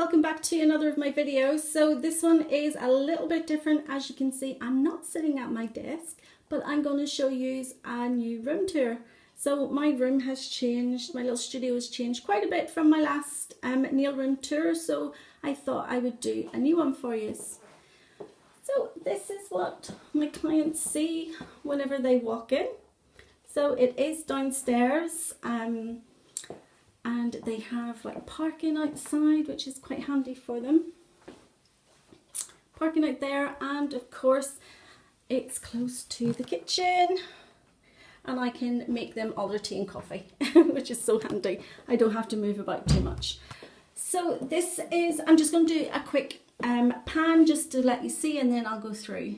welcome back to another of my videos. So this one is a little bit different. As you can see, I'm not sitting at my desk, but I'm going to show you a new room tour. So my room has changed, my little studio has changed quite a bit from my last nail room tour, so I thought I would do a new one for you. So this is what my clients see whenever they walk in. So it is downstairs, and they have like parking outside, which is quite handy for them. Parking out there, and of course it's close to the kitchen, and I can make them all their tea and coffee, which is so handy. I don't have to move about too much. So this is, I'm just going to do a quick pan just to let you see, and then I'll go through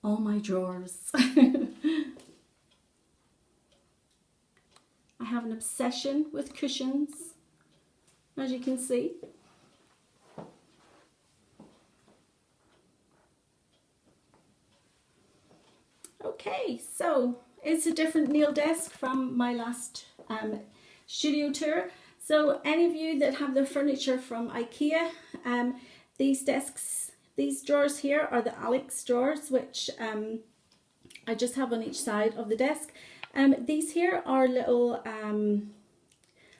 all my drawers. I have an obsession with cushions, as you can see. Okay, so it's a different nail desk from my last studio tour. So any of you that have the furniture from IKEA, these desks, these drawers here are the Acrylics drawers, which I just have on each side of the desk. These here are little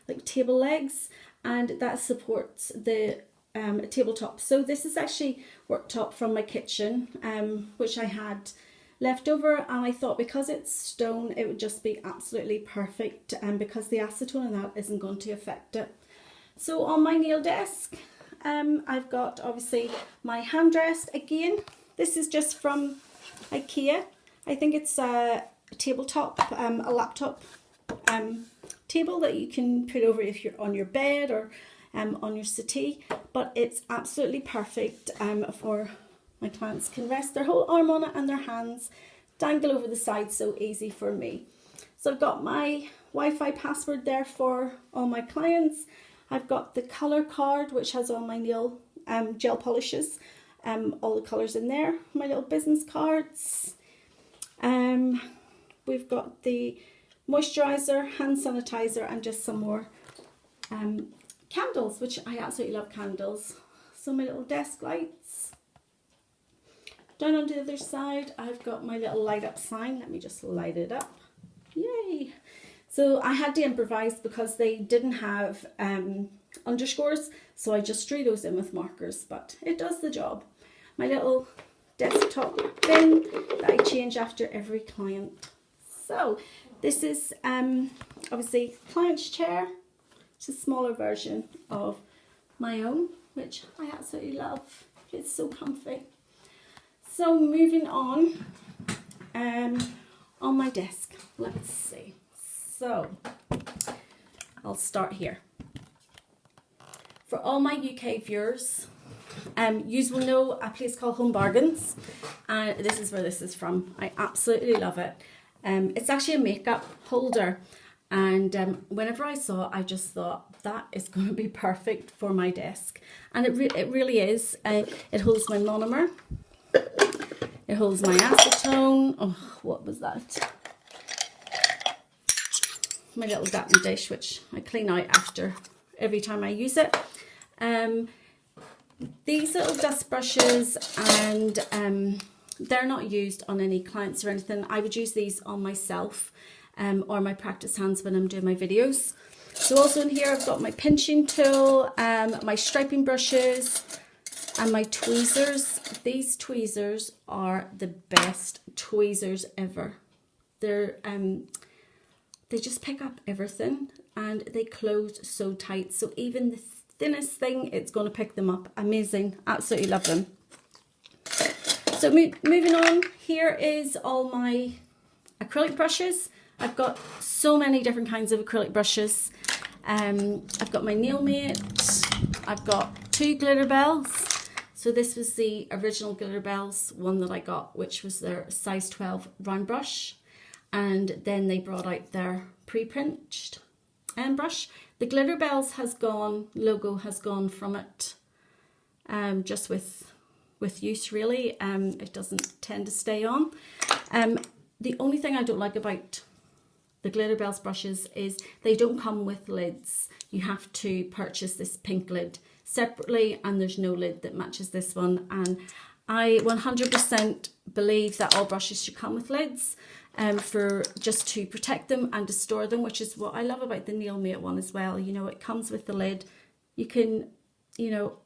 like table legs, and that supports the tabletop. So this is actually worktop from my kitchen, which I had left over, and I thought because it's stone it would just be absolutely perfect, because the acetone and that isn't going to affect it. So on my nail desk, I've got obviously my hand rest again. This is just from IKEA. I think it's a tabletop, a laptop table that you can put over if you're on your bed or on your settee, but it's absolutely perfect for my clients can rest their whole arm on it, and their hands dangle over the side, so easy for me. So I've got my Wi-Fi password there for all my clients. I've got the colour card, which has all my nail gel polishes, all the colours in there, my little business cards. We've got the moisturiser, hand sanitizer, and just some more candles, which I absolutely love candles. So my little desk lights. Down on the other side, I've got my little light up sign. Let me just light it up. Yay! So I had to improvise because they didn't have underscores, so I just drew those in with markers, but it does the job. My little desktop bin that I change after every client. So this is obviously client's chair. It's a smaller version of my own, which I absolutely love. It's so comfy. So moving on my desk, let's see. So I'll start here. For all my UK viewers, you will know a place called Home Bargains, and this is where this is from. I absolutely love it. It's actually a makeup holder, and whenever I saw it, I just thought that is going to be perfect for my desk, and it really is. It holds my monomer. It holds my acetone. Oh, what was that? My little dapping dish, which I clean out after every time I use it. These little dust brushes, and they're not used on any clients or anything. I would use these on myself or my practice hands when I'm doing my videos. So also in here I've got my pinching tool, my striping brushes, and my tweezers. These tweezers are the best tweezers ever. They're they just pick up everything, and they close so tight. So even the thinnest thing, it's going to pick them up. Amazing. Absolutely love them. So moving on, here is all my acrylic brushes. I've got so many different kinds of acrylic brushes. I've got my Nail Mate. I've got 2 glitter bells. So this was the original glitter bells one that I got, which was their size 12 round brush. And then they brought out their pre-pinched brush. The glitter bells has gone, logo has gone from it, just with use really. It doesn't tend to stay on. The only thing I don't like about the glitter bells brushes is they don't come with lids. You have to purchase this pink lid. separately, and there's no lid that matches this one. And I 100% believe that all brushes should come with lids, for just to protect them and to store them, which is what I love about the Nail Mate one as well. You know, it comes with the lid. You can, you know,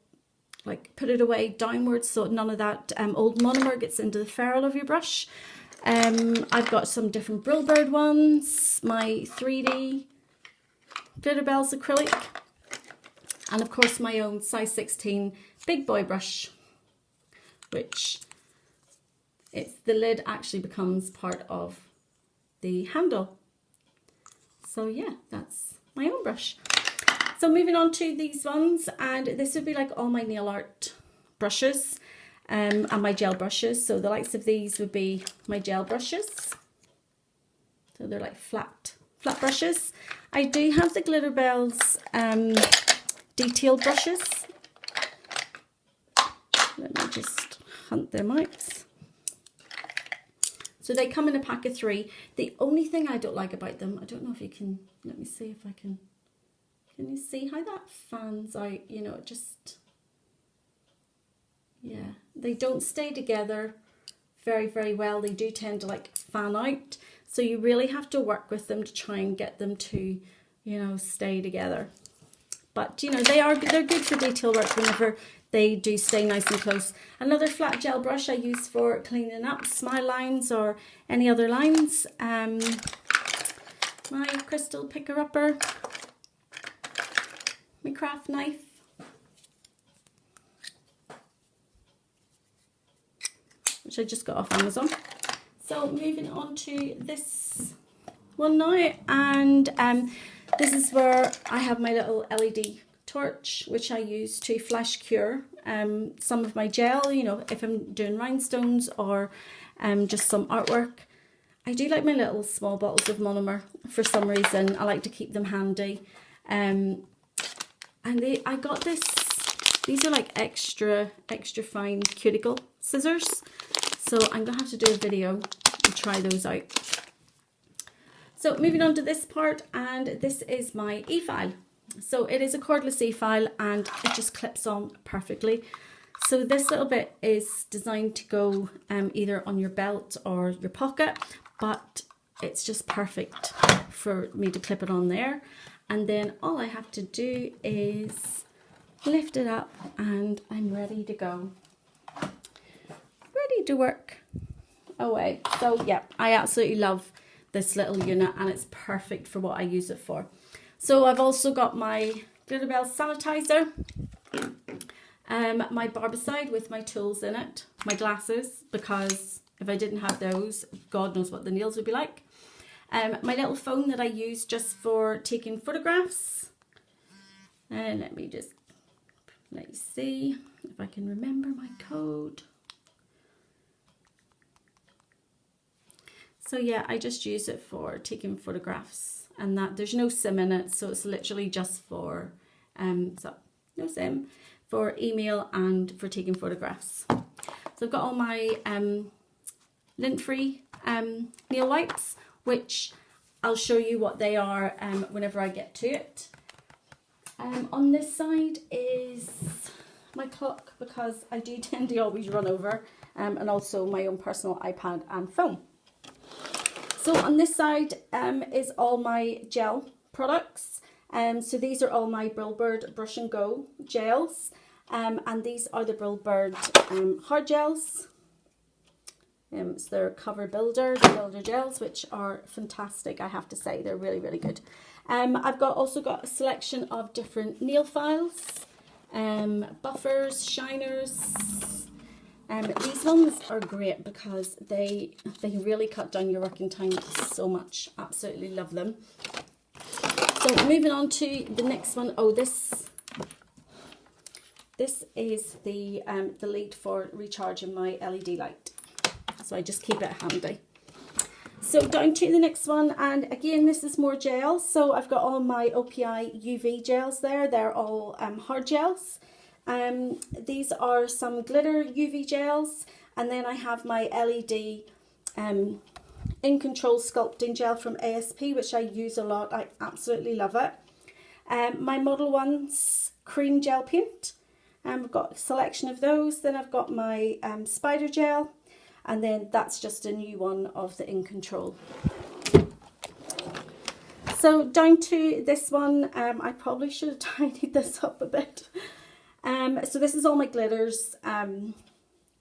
like put it away downwards so none of that old monomer gets into the ferrule of your brush. I've got some different Brillbird ones, my 3D Glitterbels acrylic, and of course my own size 16 big boy brush, which the lid actually becomes part of the handle. So yeah, that's my own brush. So moving on to these ones, and this would be like all my nail art brushes and my gel brushes. So the likes of these would be my gel brushes. So they're like flat brushes. I do have the Glitterbels detailed brushes. Let me just hunt them out. So they come in a pack of 3. The only thing I don't like about them, I don't know if you can, let me see if I can you see how that fans out? You know, it just, yeah, they don't stay together very, very well. They do tend to like fan out. So you really have to work with them to try and get them to, you know, stay together. But, you know, they're good for detail work whenever they do stay nice and close. Another flat gel brush I use for cleaning up smile lines or any other lines. My crystal picker-upper, my craft knife, which I just got off Amazon. So moving on to this one now, and this is where I have my little LED torch, which I use to flash cure some of my gel, you know, if I'm doing rhinestones or just some artwork. I do like my little small bottles of monomer for some reason. I like to keep them handy. And I got these are like extra fine cuticle scissors. So I'm gonna have to do a video and try those out. So moving on to this part, and this is my e-file. So it is a cordless e-file and it just clips on perfectly. So this little bit is designed to go either on your belt or your pocket, but it's just perfect for me to clip it on there. And then all I have to do is lift it up and I'm ready to go. Ready to work away. So yeah, I absolutely love this little unit and it's perfect for what I use it for. So I've also got my Glitterbels sanitizer, my barbicide with my tools in it, my glasses, because if I didn't have those, God knows what the nails would be like. My little phone that I use just for taking photographs. And let me just let you see if I can remember my code. So yeah, I just use it for taking photographs, and that there's no SIM in it, so it's literally just for so no SIM, for email and for taking photographs. So I've got all my lint-free nail wipes, which I'll show you what they are whenever I get to it. On this side is my clock, because I do tend to always run over, and also my own personal iPad and phone. So on this side is all my gel products. So these are all my Brillbird Brush and Go gels, and these are the Brillbird hard gels. So they're cover builder, the builder gels, which are fantastic, I have to say. They're really, really good. I've also got a selection of different nail files, buffers, shiners. These ones are great because they really cut down your working time so much. Absolutely love them. So moving on to the next one. Oh, this is the lead for recharging my LED light. So I just keep it handy. So down to the next one, and again this is more gels. So I've got all my OPI UV gels there. They're all hard gels. These are some glitter UV gels, and then I have my LED In Control sculpting gel from ASP, which I use a lot. I absolutely love it. My Model Ones cream gel paint. And we've got a selection of those. Then I've got my spider gel, and then that's just a new one of the In Control. So down to this one, I probably should have tidied this up a bit. So this is all my glitters.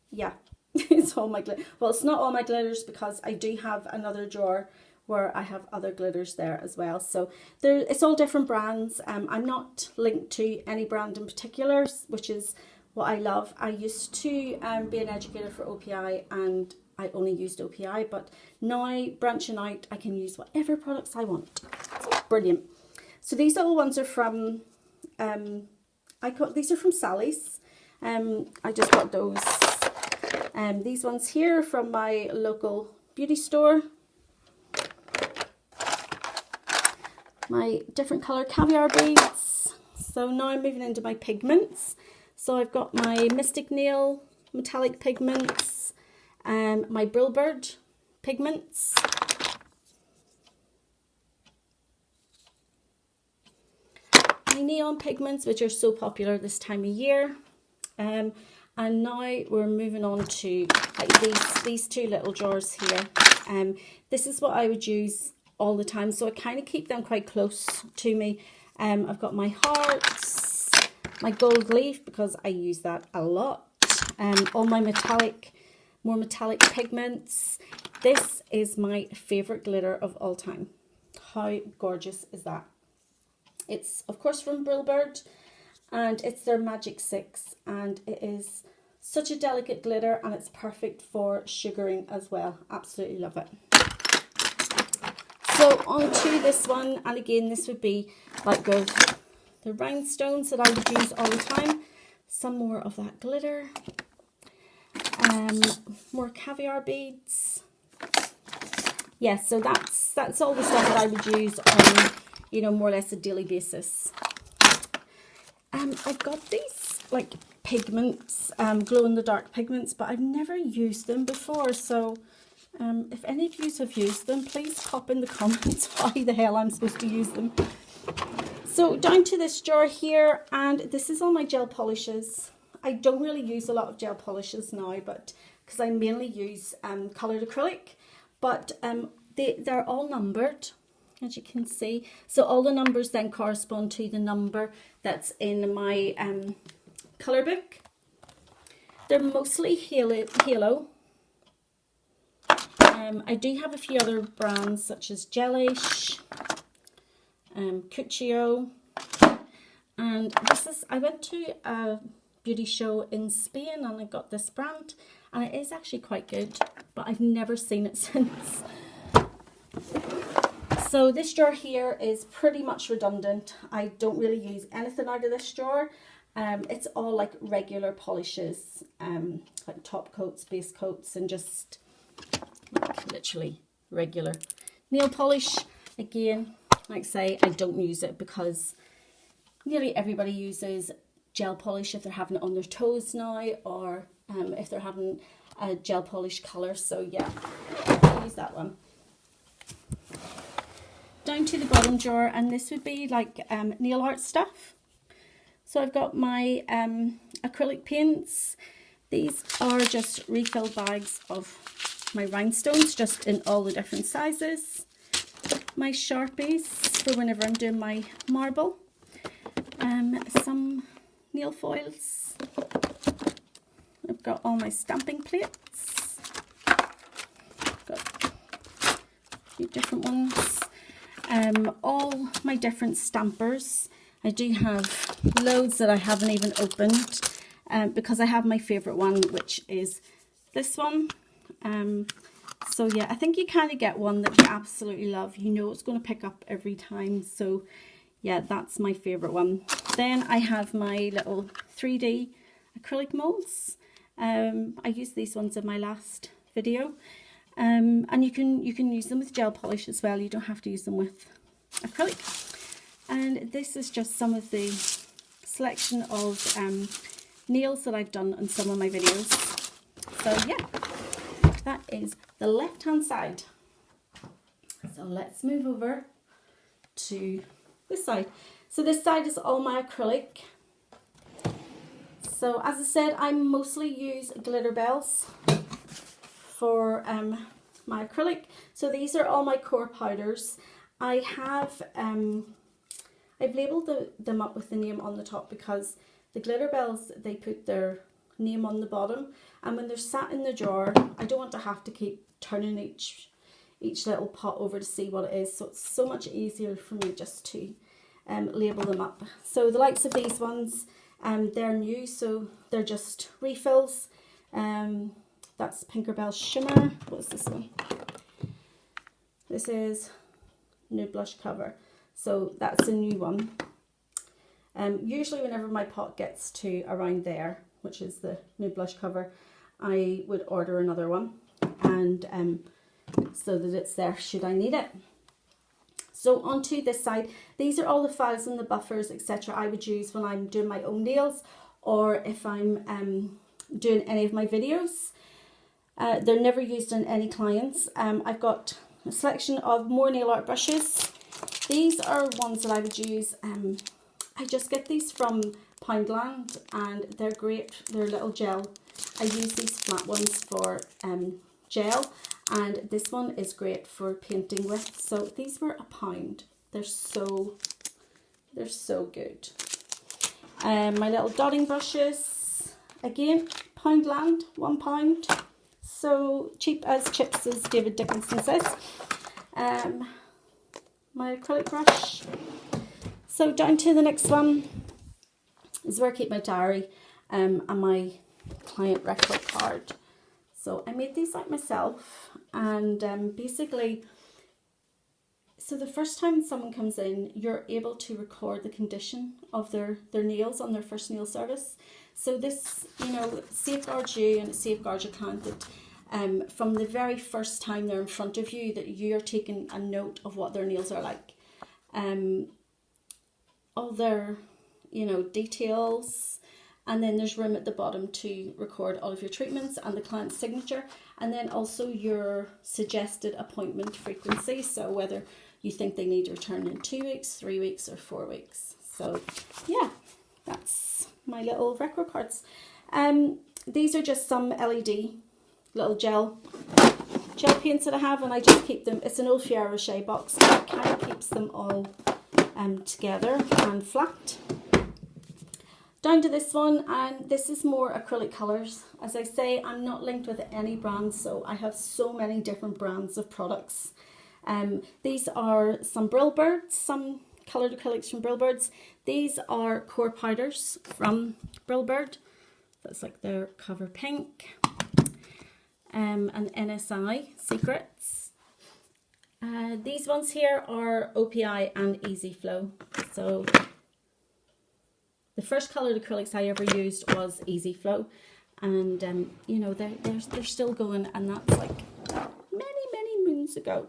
Yeah, it's all my glitter. Well, it's not all my glitters because I do have another drawer where I have other glitters there as well. So it's all different brands. I'm not linked to any brand in particular, which is what I love. I used to be an educator for OPI, and I only used OPI, but now branching out, I can use whatever products I want. So brilliant. So these little ones are from, these are from Sally's. I just got those. These ones here from my local beauty store. My different colour caviar beads. So now I'm moving into my pigments. So I've got my Mystic Nail metallic pigments, my Brilbird pigments, my neon pigments, which are so popular this time of year. And now we're moving on to like these two little jars here. This is what I would use all the time, so I kind of keep them quite close to me. I've got my hearts, my gold leaf because I use that a lot, all my more metallic pigments. This is my favourite glitter of all time. How gorgeous is that? It's of course from Brilbird, and it's their Magic 6, and it is such a delicate glitter, and it's perfect for sugaring as well. Absolutely love it. So on to this one, and again this would be like the rhinestones that I would use all the time. Some more of that glitter, more caviar beads. Yeah, so that's all the stuff that I would use on, you know, more or less a daily basis. I've got these like pigments, glow in the dark pigments, but I've never used them before, so if any of you have used them, please pop in the comments why the hell I'm supposed to use them. So down to this jar here, and this is all my gel polishes. I don't really use a lot of gel polishes now, but because I mainly use coloured acrylic, but they're all numbered, as you can see. So all the numbers then correspond to the number that's in my colour book. They're mostly Halo. I do have a few other brands such as Gelish, Cuccio, and I went to a beauty show in Spain and I got this brand, and it is actually quite good, but I've never seen it since. So this jar here is pretty much redundant. I don't really use anything out of this jar. It's all like regular polishes, like top coats, base coats, and just literally regular nail polish. Again, like I say, I don't use it because nearly everybody uses gel polish if they're having it on their toes now, or if they're having a gel polish colour. So yeah, I use that one. Down to the bottom jar, and this would be like nail art stuff. So I've got my acrylic paints. These are just refill bags of my rhinestones, just in all the different sizes. My Sharpies for whenever I'm doing my marble. Some nail foils. I've got all my stamping plates. Got a few different ones. All my different stampers. I do have loads that I haven't even opened because I have my favourite one, which is this one. So yeah, I think you kind of get one that you absolutely love. You know it's going to pick up every time. So yeah, that's my favourite one. Then I have my little 3D acrylic molds. I used these ones in my last video. And you can use them with gel polish as well. You don't have to use them with acrylic. And this is just some of the selection of nails that I've done on some of my videos. So yeah, that is the left hand side. So let's move over to this side. So this side is all my acrylic. So as I said, I mostly use glitter bells for my acrylic. So these are all my core powders. I have I've labelled them up with the name on the top because the glitter bells, they put their name on the bottom, and when they're sat in the drawer, I don't want to have to keep turning each little pot over to see what it is. So it's so much easier for me just to label them up. So the likes of these ones, they're new, so they're just refills. That's Tinkerbell Shimmer. What's this one? This is Nude Blush Cover. So that's a new one. Usually whenever my pot gets to around there, which is the Nude Blush Cover, I would order another one, and so that it's there should I need it. So onto this side, these are all the files and the buffers, etc. I would use when I'm doing my own nails, or if I'm doing any of my videos. They're never used on any clients. I've got a selection of more nail art brushes. These are ones that I would use. I just get these from Poundland, and they're great. They're little gel. I use these flat ones for gel, and this one is great for painting with. So these were £1. They're so good. My little dotting brushes, again, Poundland, £1. So cheap as chips, as David Dickinson says. My acrylic brush. So down to the next one is where I keep my diary and my client record card. So I made these like myself, and basically, so the first time someone comes in, you're able to record the condition of their nails on their first nail service. So this, you know, safeguards you, and it safeguards your client that from the very first time they're in front of you, that you're taking a note of what their nails are like. All their, you know, details, and then there's room at the bottom to record all of your treatments and the client's signature, and then also your suggested appointment frequency, so whether you think they need to return in 2 weeks, 3 weeks, or 4 weeks. So yeah, that's my little record cards. These are just some LED little gel paints that I have, and I just keep them. It's an old Ferrero Rocher box, so it kind of keeps them all together and flat. Down to this one, and this is more acrylic colours. As I say, I'm not linked with any brands, so I have so many different brands of products. These are some Brill Birds, some coloured acrylics from Brill Birds. These are core powders from Brill Bird. That's like their cover pink. And NSI Secrets. These ones here are OPI and Easy Flow. So the first coloured acrylics I ever used was Easy Flow, and you know, they're still going, and that's like many moons ago.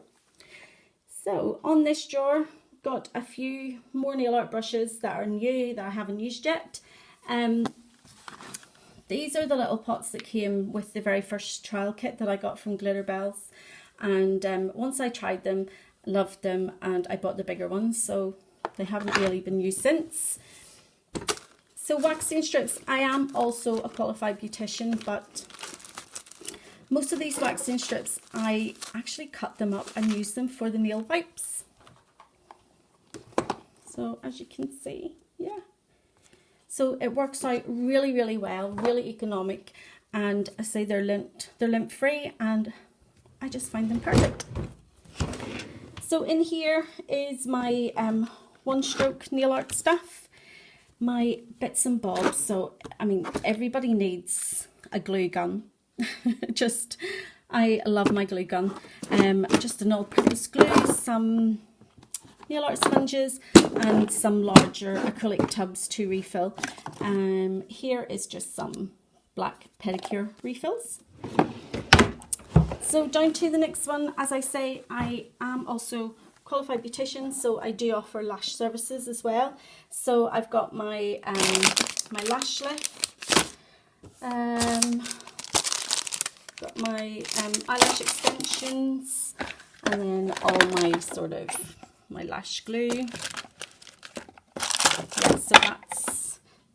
So on this drawer, got a few more nail art brushes that are new that I haven't used yet. These are the little pots that came with the very first trial kit that I got from Glitter Bells, and once I tried them, loved them, and I bought the bigger ones, so they haven't really been used since. So waxing strips, I am also a qualified beautician, but most of these waxing strips, I actually cut them up and use them for the nail wipes. So as you can see, yeah. So it works out really well, really economic, and I say they're lint free, and I just find them perfect. So in here is my one stroke nail art stuff, my bits and bobs. So I mean, everybody needs a glue gun. I love my glue gun. Just an all-purpose glue, some nail art sponges, and some larger acrylic tubs to refill. Here is just some black pedicure refills. So down to the next one, as I say, I am also qualified beautician, so I do offer lash services as well. So I've got my my lash lift, got my eyelash extensions, and then all my sort of my lash glue. Yeah, so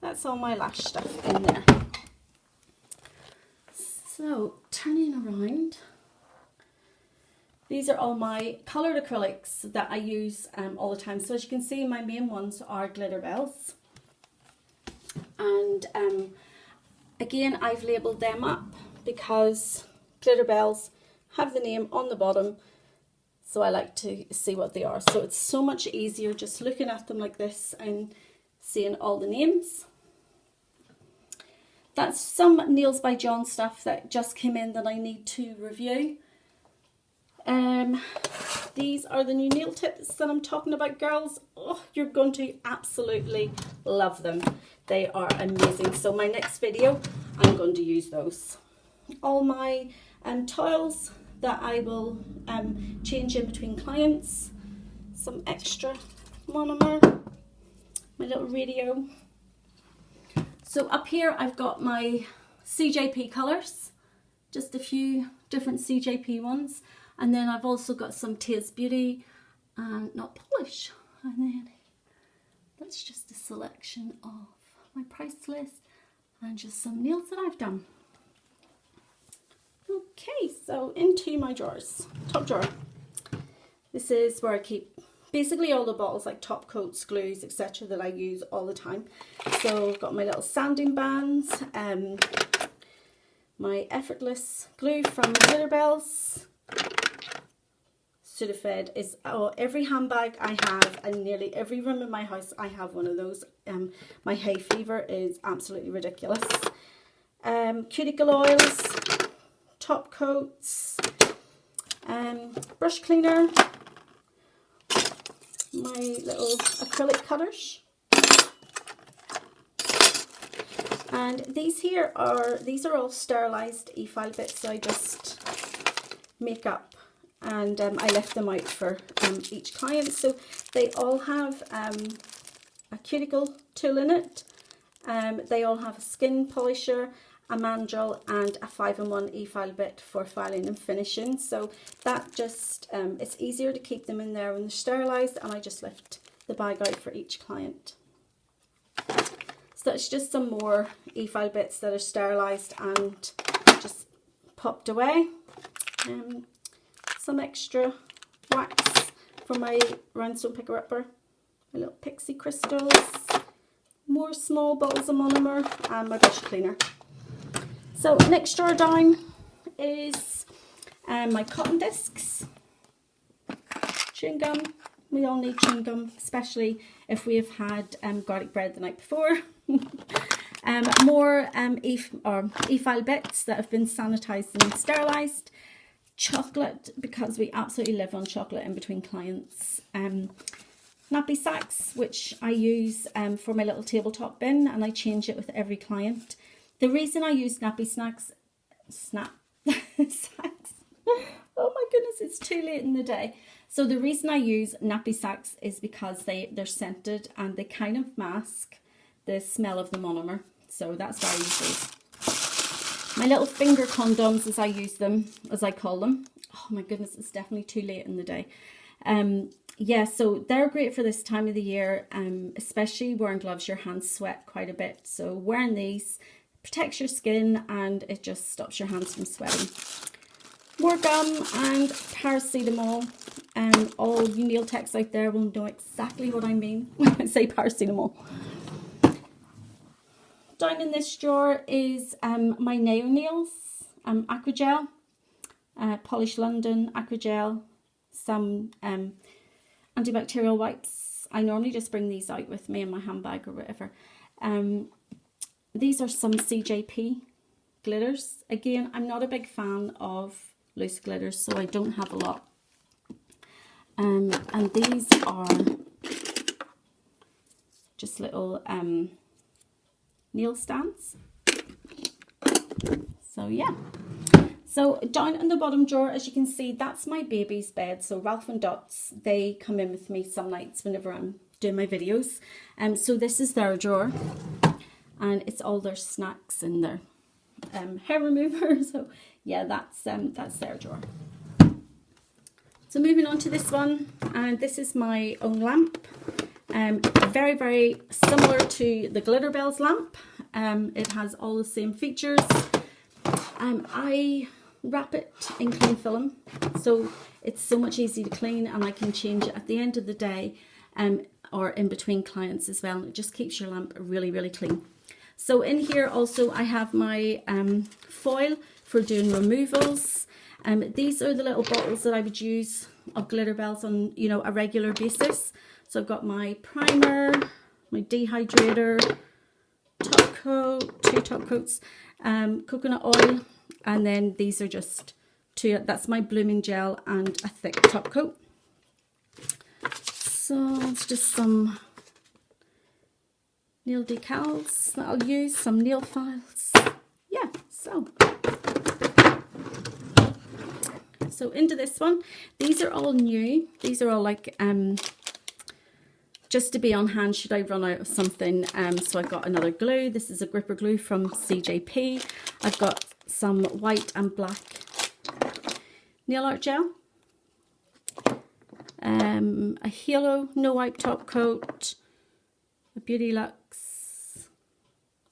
that's that's all my lash stuff in there. So turning around, these are all my coloured acrylics that I use all the time. So as you can see, my main ones are glitter bells. And again, I've labelled them up because glitter bells have the name on the bottom. So I like to see what they are. So it's so much easier just looking at them like this and seeing all the names. That's some Nails by John stuff that just came in that I need to review. These are the new nail tips that I'm talking about, girls. Oh, you're going to absolutely love them. They are amazing. So my next video, I'm going to use those. All my toils that I will change in between clients. Some extra monomer. My little radio. So up here I've got my CJP colours, just a few different CJP ones, and then I've also got some Taste Beauty and Not Polish, and then that's just a selection of my price list and just some nails that I've done. Okay, so into my drawers. Top drawer. This is where I keep basically all the bottles, like top coats, glues, etc. that I use all the time. So I've got my little sanding bands, my effortless glue from Glitter Bells. Sudafed is every handbag I have, and nearly every room in my house I have one of those. My hay fever is absolutely ridiculous. Cuticle oils, top coats, brush cleaner, my little acrylic cutters, and these are all sterilised e-file bits, so I just make up, and I left them out for each client. So they all have a cuticle tool in it, they all have a skin polisher, a mandrel, and a 5-in-1 e-file bit for filing and finishing. So that just, it's easier to keep them in there when they're sterilised, and I just lift the bag out for each client. So that's just some more e-file bits that are sterilised and just popped away. Some extra wax for my rhinestone picker upper, my little pixie crystals, more small bottles of monomer, and my brush cleaner. So next drawer down is my cotton discs, chewing gum. We all need chewing gum, especially if we have had garlic bread the night before. More e-file bits that have been sanitised and sterilised. Chocolate, because we absolutely live on chocolate in between clients. Nappy sacks, which I use for my little tabletop bin, and I change it with every client. The reason I use nappy sacks, oh my goodness, it's too late in the day. So the reason I use nappy sacks is because they're scented and they kind of mask the smell of the monomer. So that's why I use those. My little finger condoms, as I use them, as I call them. Oh my goodness, it's definitely too late in the day. Yeah, so they're great for this time of the year, especially wearing gloves. Your hands sweat quite a bit. So wearing these protects your skin and it just stops your hands from sweating. More gum and paracetamol. All you nail techs out there will know exactly what I mean when I say paracetamol. Down in this drawer is my nail nails, Acrygel, Polish London Acrygel, some antibacterial wipes. I normally just bring these out with me in my handbag or whatever. These are some CJP glitters. Again, I'm not a big fan of loose glitters, so I don't have a lot. And these are just little nail stands. So yeah. So down in the bottom drawer, as you can see, that's my baby's bed. So Ralph and Dot's, they come in with me some nights whenever I'm doing my videos. So this is their drawer. And it's all their snacks and their hair remover. So yeah, that's their drawer. So moving on to this one, and this is my own lamp. Very, very similar to the Glitter Bells lamp. It has all the same features. I wrap it in cling film, so it's so much easier to clean, and I can change it at the end of the day or in between clients as well. It just keeps your lamp really, really clean. So in here also I have my foil for doing removals. These are the little bottles that I would use of Glitter Bells on, you know, a regular basis. So I've got my primer, my dehydrator, top coat, 2 top coats, coconut oil, and then these are just 2, that's my blooming gel and a thick top coat. So it's just some nail decals that I'll use, some nail files. Yeah, so into this one. These are all new. These are all like just to be on hand should I run out of something. So I got another glue. This is a gripper glue from CJP. I've got some white and black nail art gel, a Halo no wipe top coat, a Beauty Luxe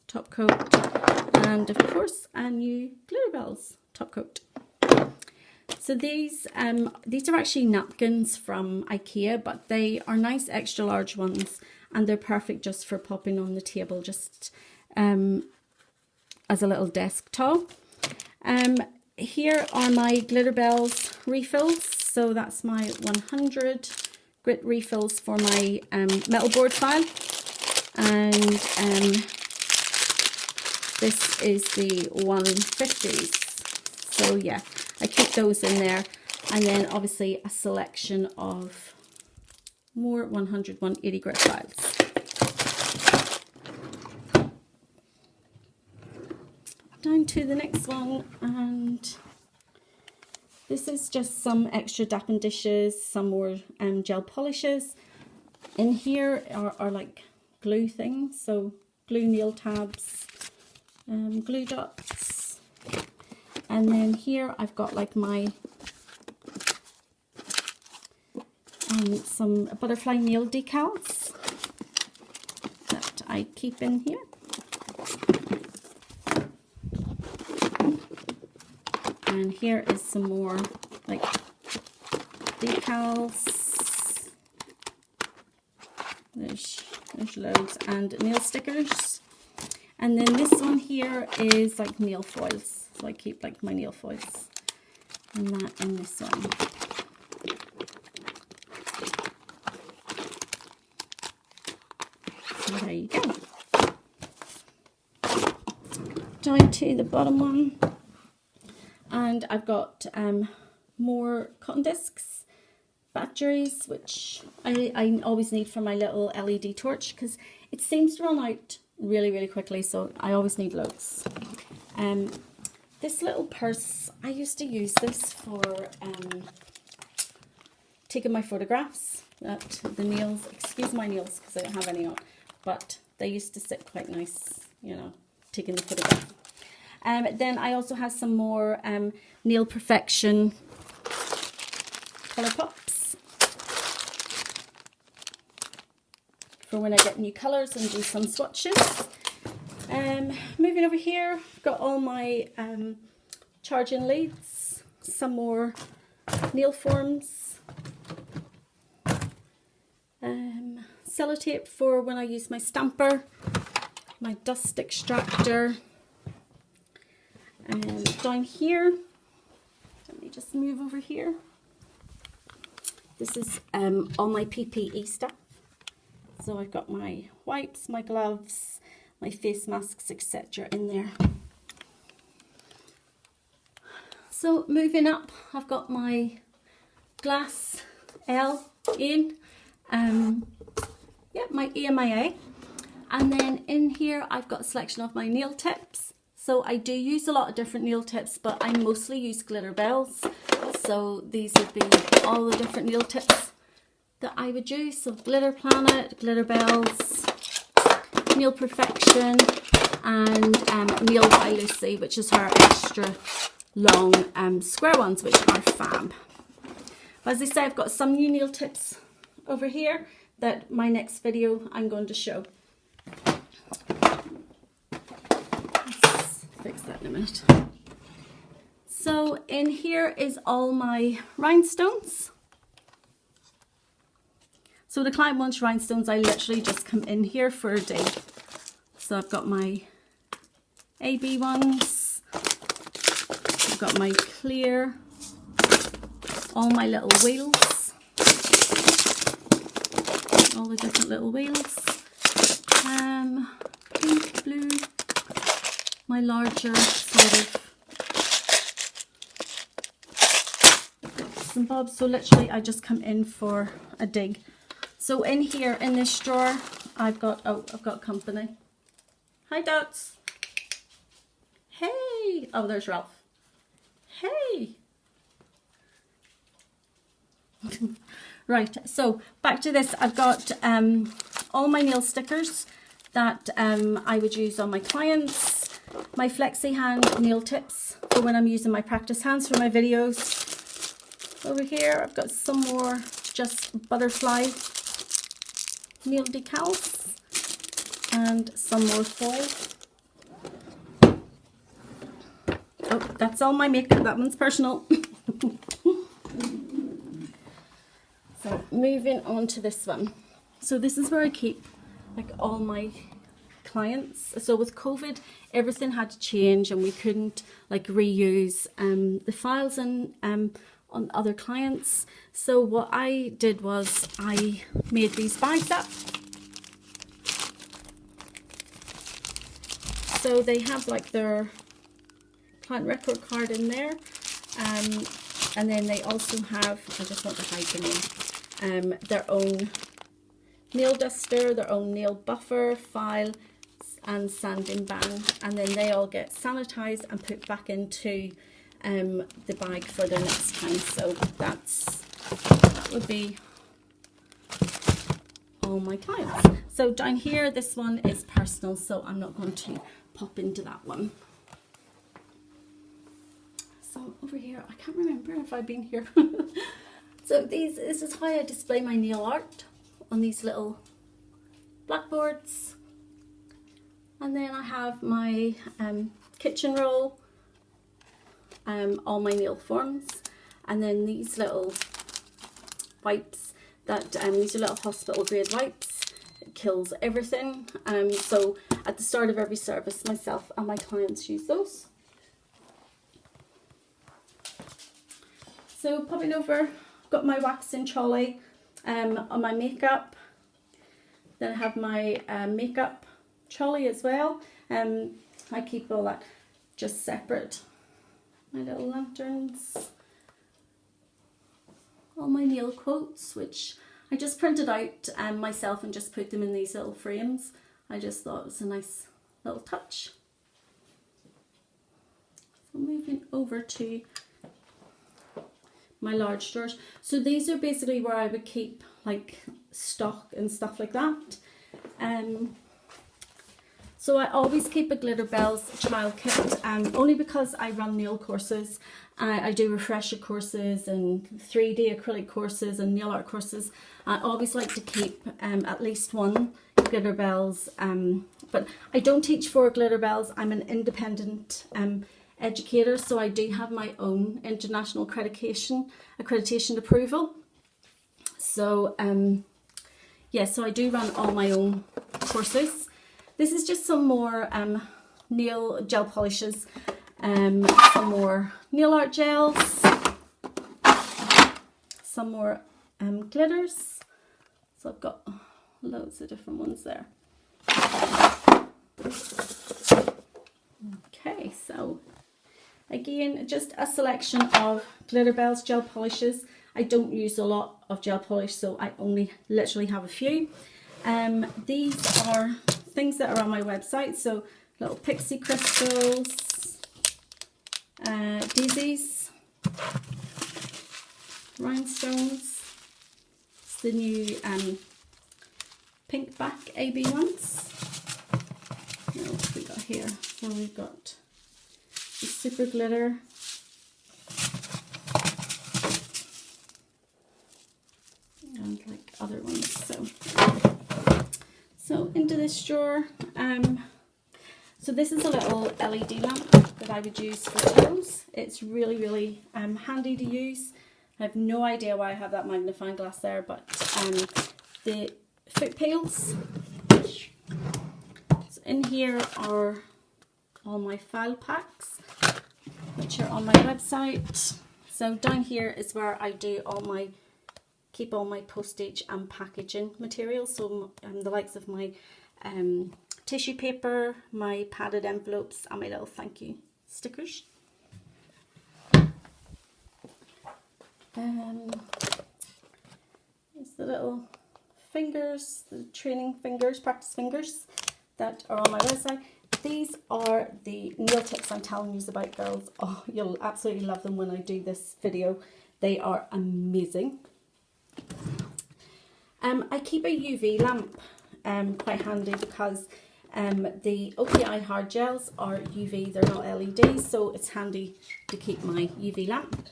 top coat, and of course a new Glitter Bells top coat. So these are actually napkins from IKEA, but they are nice extra large ones, and they're perfect just for popping on the table, just as a little desk towel. Here are my Glitter Bells refills. So that's my 100 grit refills for my metal board file, and this is the 150s. So yeah, I keep those in there, and then obviously a selection of more 100, 180 grit files. Down to the next one, and this is just some extra dapping dishes, some more gel polishes. In here are like glue things, so glue nail tabs, glue dots. And then here I've got like my some butterfly nail decals that I keep in here. And here is some more like decals. There's loads, and nail stickers. And then this one here is like nail foils. So I keep like my nail foils and that in this one. So there you go. Down to the bottom one. And I've got more cotton discs, batteries, which I always need for my little LED torch, because it seems to run out really, really quickly, so I always need loads. This little purse, I used to use this for taking my photographs. The nails, excuse my nails because I don't have any on, but they used to sit quite nice, you know, taking the photograph. Then I also have some more Nail Perfection colour pops for when I get new colours and do some swatches. Moving over here, I've got all my charging leads, some more nail forms, sellotape for when I use my stamper, my dust extractor, and down here, let me just move over here. This is all my PPE stuff. So I've got my wipes, my gloves, my face masks, etc. in there. So moving up, I've got my glass L in, my E and my A. And then in here, I've got a selection of my nail tips. So I do use a lot of different nail tips, but I mostly use Glitter Bells. So these would be all the different nail tips that I would use. So Glitter Planet, Glitter Bells, Nail Perfection, and Nail by Lucy, which is her extra long square ones, which are fab. But as I say, I've got some new nail tips over here. that my next video I'm going to show. Let's fix that in a minute. So in here is all my rhinestones. So the client wants rhinestones, I literally just come in here for a dig. So I've got my AB ones, I've got my clear, all my little wheels, all the different little wheels, pink, blue, my larger sort of bits and bobs. So literally I just come in for a dig. So in here in this drawer I've got company. Hi Dots. Hey. Oh, there's Ralph. Hey. Right, so back to this. I've got all my nail stickers that I would use on my clients, my flexi hand nail tips for when I'm using my practice hands for my videos. Over here I've got some more just butterfly nail decals and some more foil. Oh, that's all my makeup. That one's personal. So moving on to this one. So this is where I keep like all my clients. So with COVID, everything had to change and we couldn't like reuse the files and on other clients. So what I did was I made these bags up. So they have like their client record card in there, and then they also have, I just want to hide the name, their own nail duster, their own nail buffer, file and sanding bang, and then they all get sanitized and put back into the bag for their next time. So that would be all my clients. So down here, this one is personal, so I'm not going to pop into that one. So over here, I can't remember if I've been here. So this is how I display my nail art on these little blackboards. And then I have my kitchen roll, all my nail forms, and then these little wipes that these are little hospital grade wipes. It kills everything. So at the start of every service, myself and my clients use those. So popping over, got my waxing trolley on my makeup. Then I have my makeup trolley as well. I keep all that just separate. My little lanterns. All my nail quotes, which I just printed out myself and just put them in these little frames. I just thought it was a nice little touch. So moving over to my large drawers. So these are basically where I would keep like stock and stuff like that. So I always keep a Glitter Bells trial kit, only because I run nail courses. I do refresher courses and 3D acrylic courses and nail art courses. I always like to keep at least one Glitter Bells, but I don't teach for Glitter Bells. I'm an independent educator, so I do have my own international accreditation approval. So yeah, so I do run all my own courses. This is just some more nail gel polishes, some more nail art gels, some more glitters. So I've got loads of different ones there. Okay, so again, just a selection of Glitter Bells gel polishes. I don't use a lot of gel polish, so I only literally have a few. These are things that are on my website, so little pixie crystals, daisies, rhinestones. It's the new pink back AB ones. What else have we got here? So we've got the super glitter, and like other ones. So this drawer. So this is a little LED lamp that I would use for toes. It's really, really handy to use. I have no idea why I have that magnifying glass there, but the foot peels. So in here are all my file packs, which are on my website. So down here is where I do keep all my postage and packaging materials. So the likes of my tissue paper, my padded envelopes, and my little thank you stickers. There's the little fingers, the training fingers, practice fingers that are on my website. These are the nail tips I'm telling you about, girls. Oh, you'll absolutely love them when I do this video. They are amazing. I keep a UV lamp quite handy because the OPI hard gels are UV, they're not LEDs, so it's handy to keep my UV lamp.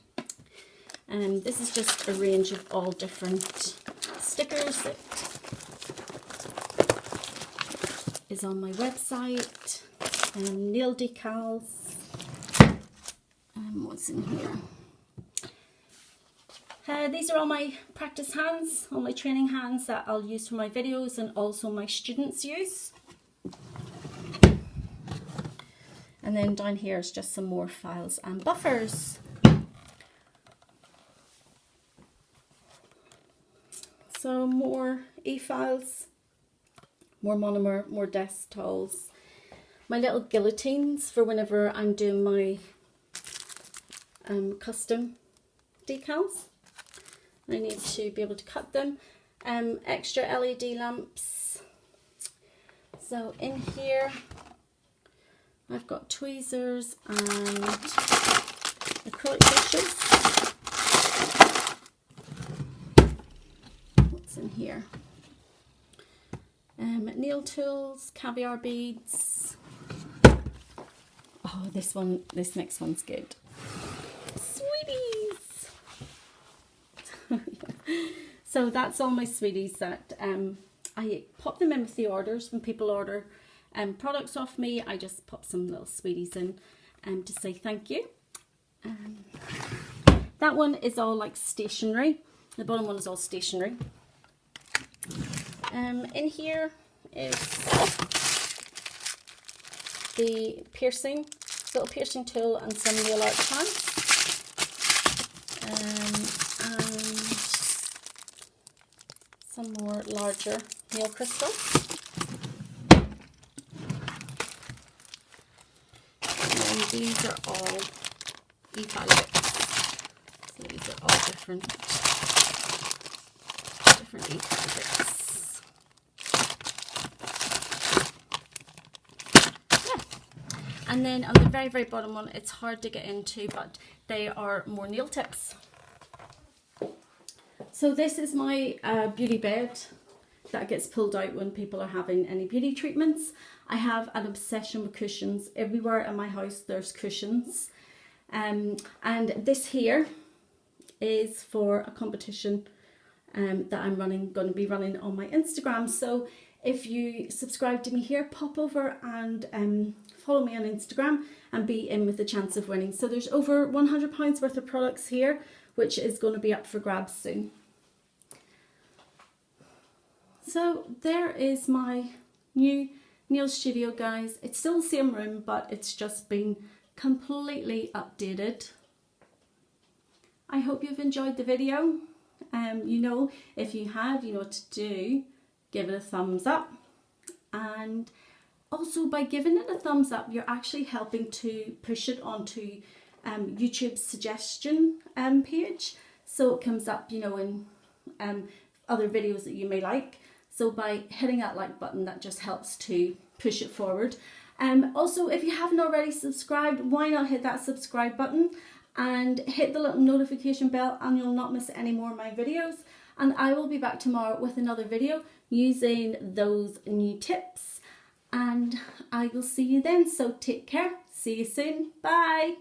And this is just a range of all different stickers that is on my website. Nail decals. What's in here? These are all my practice hands, all my training hands that I'll use for my videos and also my students use. And then down here is just some more files and buffers. So more e-files, more monomer, more desk tools. My little guillotines for whenever I'm doing my custom decals. I need to be able to cut them. Extra LED lamps. So in here I've got tweezers and acrylic brushes. What's in here? Nail tools, caviar beads. Oh, this next one's good. Sweeties! So that's all my sweeties that I pop them in with the orders. When people order products off me, I just pop some little sweeties in to say thank you. That one is all like stationery. The bottom one is all stationery. In here is the little piercing tool and some nail art pads. And some more larger nail crystals. And these are all e-file bits. So these are all different e-file bits. And then on the very, very bottom one, it's hard to get into, but they are more nail tips. So this is my beauty bed that gets pulled out when people are having any beauty treatments. I have an obsession with cushions. Everywhere in my house there's cushions. And this here is for a competition that I'm going to be running on my Instagram. So if you subscribe to me here, pop over and follow me on Instagram and be in with the chance of winning. So there's over £100 worth of products here, which is going to be up for grabs soon. So there is my new nail studio, guys. It's still the same room, but it's just been completely updated. I hope you've enjoyed the video. You know, if you have, you know what to do. Give it a thumbs up. And also by giving it a thumbs up, you're actually helping to push it onto YouTube's suggestion page. So it comes up, you know, in other videos that you may like. So by hitting that like button, that just helps to push it forward. Also, if you haven't already subscribed, why not hit that subscribe button and hit the little notification bell, and you'll not miss any more of my videos. And I will be back tomorrow with another video using those new tips. And I will see you then. So take care. See you soon. Bye.